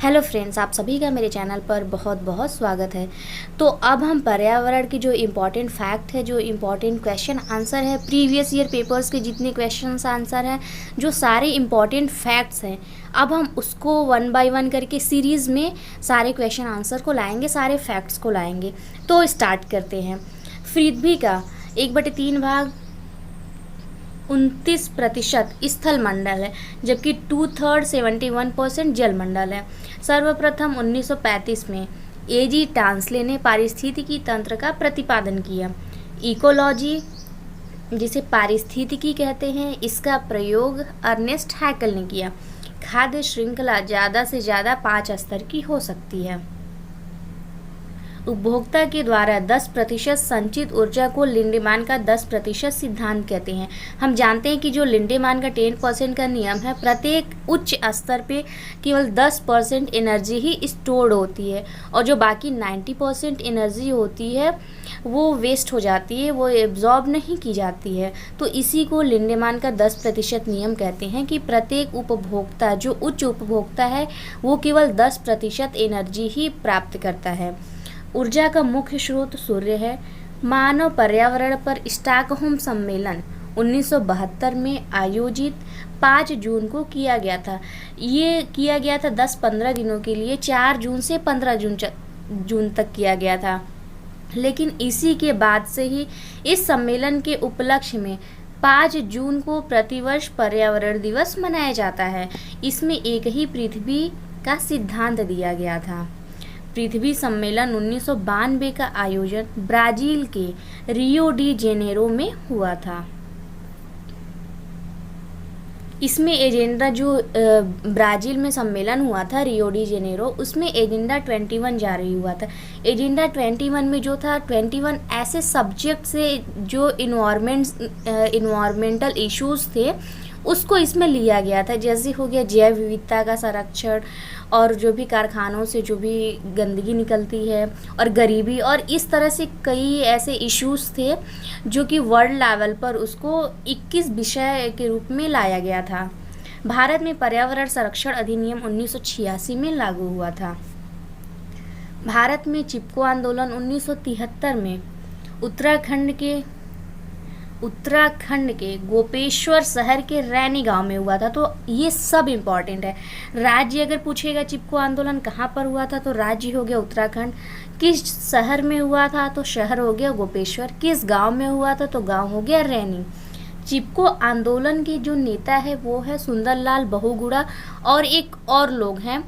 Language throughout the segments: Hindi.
हेलो फ्रेंड्स, आप सभी का मेरे चैनल पर बहुत बहुत स्वागत है। तो अब हम पर्यावरण की जो इम्पोर्टेंट फैक्ट है, जो इम्पोर्टेंट क्वेश्चन आंसर है, प्रीवियस ईयर पेपर्स के जितने क्वेश्चन आंसर हैं, जो सारे इम्पोर्टेंट फैक्ट्स हैं, अब हम उसको वन बाय वन करके सीरीज़ में सारे क्वेश्चन आंसर को लाएंगे, सारे फैक्ट्स को लाएंगे। तो स्टार्ट करते हैं। पृथ्वी का 1/3 भाग 29% स्थल मंडल है, जबकि 2/3 71% जल मंडल है। सर्वप्रथम 1935 में एजी टांसले ने पारिस्थितिकी तंत्र का प्रतिपादन किया। इकोलॉजी, जिसे पारिस्थितिकी कहते हैं, इसका प्रयोग अर्नेस्ट हैकल ने किया। खाद्य श्रृंखला ज़्यादा से ज़्यादा 5 स्तर की हो सकती है। उपभोक्ता के द्वारा 10% संचित ऊर्जा को लिंडेमान का 10% सिद्धांत कहते हैं। हम जानते हैं कि जो लिंडेमान का 10% का नियम है, प्रत्येक उच्च स्तर पे केवल 10% एनर्जी ही स्टोर्ड होती है और जो बाकी 90% एनर्जी होती है वो वेस्ट हो जाती है, वो एब्जॉर्ब नहीं की जाती है। तो इसी को लिंडेमान का 10% नियम कहते हैं कि प्रत्येक उपभोक्ता, जो उच्च उपभोक्ता है, वो केवल 10% एनर्जी ही प्राप्त करता है। ऊर्जा का मुख्य स्रोत सूर्य है। मानव पर्यावरण पर स्टॉकहोम सम्मेलन 1972 में आयोजित 5 जून को किया गया था। ये किया गया था 10-15 दिनों के लिए, 4 जून से 15 जून तक किया गया था। लेकिन इसी के बाद से ही इस सम्मेलन के उपलक्ष्य में 5 जून को प्रतिवर्ष पर्यावरण दिवस मनाया जाता है। इसमें एक ही पृथ्वी का सिद्धांत दिया गया था। पृथ्वी सम्मेलन 1992 का आयोजन ब्राज़ील के रियो डी जेनेरो में हुआ था। इसमें एजेंडा, जो ब्राज़ील में सम्मेलन हुआ था रियो डी जेनेरो, उसमें एजेंडा 21 जारी हुआ था। एजेंडा 21 में जो था 21 ऐसे सब्जेक्ट से जो इन्वायरमेंटल इश्यूज़ थे उसको इसमें लिया गया था। जैसे हो गया जैव विविधता का संरक्षण, और जो भी कारखानों से जो भी गंदगी निकलती है, और गरीबी, और इस तरह से कई ऐसे इश्यूज़ थे जो कि वर्ल्ड लेवल पर उसको 21 विषय के रूप में लाया गया था। भारत में पर्यावरण संरक्षण अधिनियम 1986 में लागू हुआ था। भारत में चिपको आंदोलन 1973 में उत्तराखंड के गोपेश्वर शहर के रैनी गांव में हुआ था। तो ये सब इम्पॉर्टेंट है। राज्य अगर पूछेगा चिपको आंदोलन कहाँ पर हुआ था, तो राज्य हो गया उत्तराखंड। किस शहर में हुआ था, तो शहर हो गया गोपेश्वर। किस गांव में हुआ था, तो गांव हो गया रैनी। चिपको आंदोलन के जो नेता है वो है सुंदरलाल बहुगुणा, और एक और लोग हैं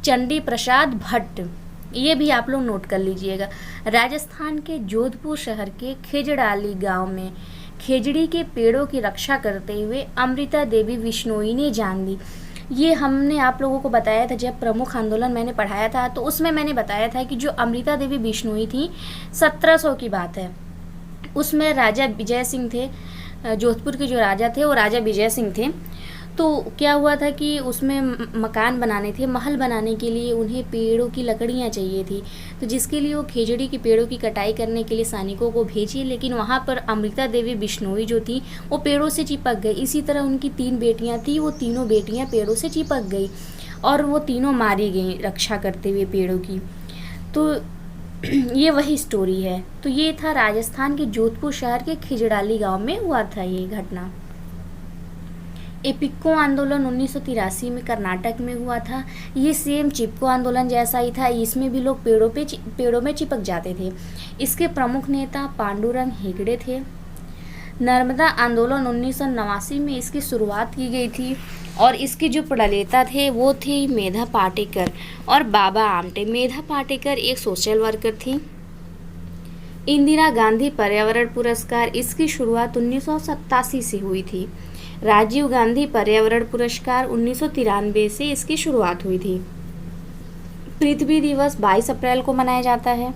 चंडी प्रसाद भट्ट। ये भी आप लोग नोट कर लीजिएगा। राजस्थान के जोधपुर शहर के खेजड़ाली गांव में खेजड़ी के पेड़ों की रक्षा करते हुए अमृता देवी बिश्नोई ने जान दी। ये हमने आप लोगों को बताया था जब प्रमुख आंदोलन मैंने पढ़ाया था, तो उसमें मैंने बताया था कि जो अमृता देवी बिश्नोई थी 1700 की बात है। उसमें राजा विजय सिंह थे, जोधपुर के जो राजा थे वो राजा विजय सिंह थे। तो क्या हुआ था कि उसमें मकान बनाने थे, महल बनाने के लिए उन्हें पेड़ों की लकड़ियाँ चाहिए थी। तो जिसके लिए वो खेजड़ी की पेड़ों की कटाई करने के लिए सैनिकों को भेजी, लेकिन वहाँ पर अमृता देवी बिश्नोई जो थी वो पेड़ों से चिपक गई। इसी तरह उनकी 3 बेटियाँ थी, वो तीनों बेटियाँ पेड़ों से चिपक गई और वो तीनों मारी गई रक्षा करते हुए पेड़ों की। तो ये वही स्टोरी है। तो ये था राजस्थान के जोधपुर शहर के खिजड़ाली गाँव में हुआ था ये घटना। एपिको आंदोलन 1983 में कर्नाटक में हुआ था। ये सेम चिपको आंदोलन जैसा ही था। इसमें भी लोग पेड़ों में चिपक जाते थे। इसके प्रमुख नेता पांडुरंग हेगड़े थे। नर्मदा आंदोलन 1989 में इसकी शुरुआत की गई थी और इसके जो प्रणेता थे वो थे मेधा पाटेकर और बाबा आमटे। मेधा पाटेकर एक सोशल वर्कर थी। इंदिरा गांधी पर्यावरण पुरस्कार, इसकी शुरुआत 1987 से हुई थी। राजीव गांधी पर्यावरण पुरस्कार 1993 से इसकी शुरुआत हुई थी। पृथ्वी दिवस 22 अप्रैल को मनाया जाता है।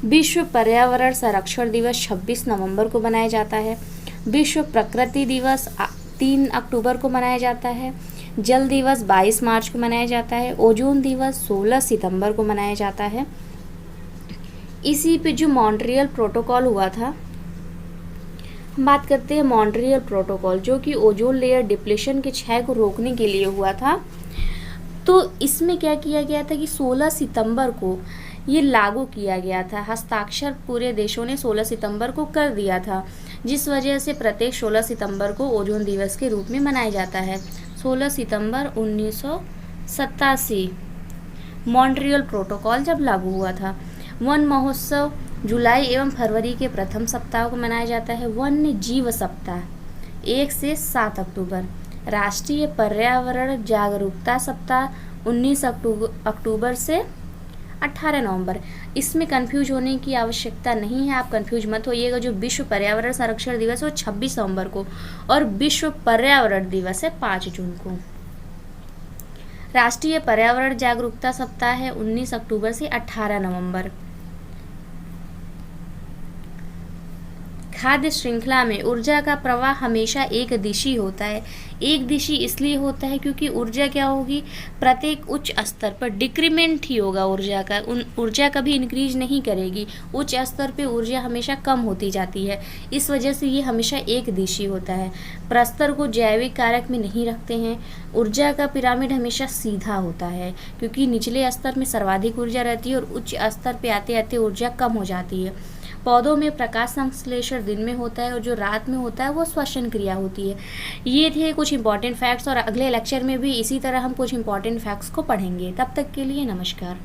विश्व पर्यावरण संरक्षण दिवस 26 नवंबर को मनाया जाता है। विश्व प्रकृति दिवस 3 अक्टूबर को मनाया जाता है। जल दिवस 22 मार्च को मनाया जाता है। ओजोन दिवस 16 सितंबर को मनाया जाता है। इसी पे जो मॉन्ट्रियल प्रोटोकॉल हुआ था, हम बात करते हैं मॉन्ट्रियल प्रोटोकॉल, जो कि ओजोन लेयर डिप्लेशन के क्षय को रोकने के लिए हुआ था। तो इसमें क्या किया गया था कि 16 सितंबर को ये लागू किया गया था, हस्ताक्षर पूरे देशों ने 16 सितंबर को कर दिया था, जिस वजह से प्रत्येक 16 सितंबर को ओजोन दिवस के रूप में मनाया जाता है। 16 सितंबर 1987 मॉन्ट्रियल प्रोटोकॉल जब लागू हुआ था। वन महोत्सव जुलाई एवं फरवरी के प्रथम सप्ताह को मनाया जाता है। वन्य जीव सप्ताह 1 से 7 अक्टूबर। राष्ट्रीय पर्यावरण जागरूकता सप्ताह 19 अक्टूबर से 18 नवंबर। इसमें कंफ्यूज होने की आवश्यकता नहीं है, आप कंफ्यूज मत होइएगा। जो विश्व पर्यावरण संरक्षण दिवस है वो 26 नवंबर को और विश्व पर्यावरण दिवस है 5 जून को। राष्ट्रीय पर्यावरण जागरूकता सप्ताह है 19 अक्टूबर से 18 नवंबर। खाद्य श्रृंखला में ऊर्जा का प्रवाह हमेशा एक दिशी होता है। एक दिशी इसलिए होता है क्योंकि ऊर्जा क्या होगी, प्रत्येक उच्च स्तर पर डिक्रीमेंट ही होगा ऊर्जा का, ऊर्जा कभी इंक्रीज नहीं करेगी। उच्च स्तर पे ऊर्जा हमेशा कम होती जाती है, इस वजह से ये हमेशा एक दिशी होता है। प्रस्तर को जैविक कारक में नहीं रखते हैं। ऊर्जा का पिरामिड हमेशा सीधा होता है क्योंकि निचले स्तर में सर्वाधिक ऊर्जा रहती है और उच्च स्तर पे आते आते ऊर्जा कम हो जाती है। पौधों में प्रकाश संश्लेषण दिन में होता है और जो रात में होता है वो श्वसन क्रिया होती है। ये थे कुछ इंपॉर्टेंट फैक्ट्स और अगले लेक्चर में भी इसी तरह हम कुछ इंपॉर्टेंट फैक्ट्स को पढ़ेंगे। तब तक के लिए नमस्कार।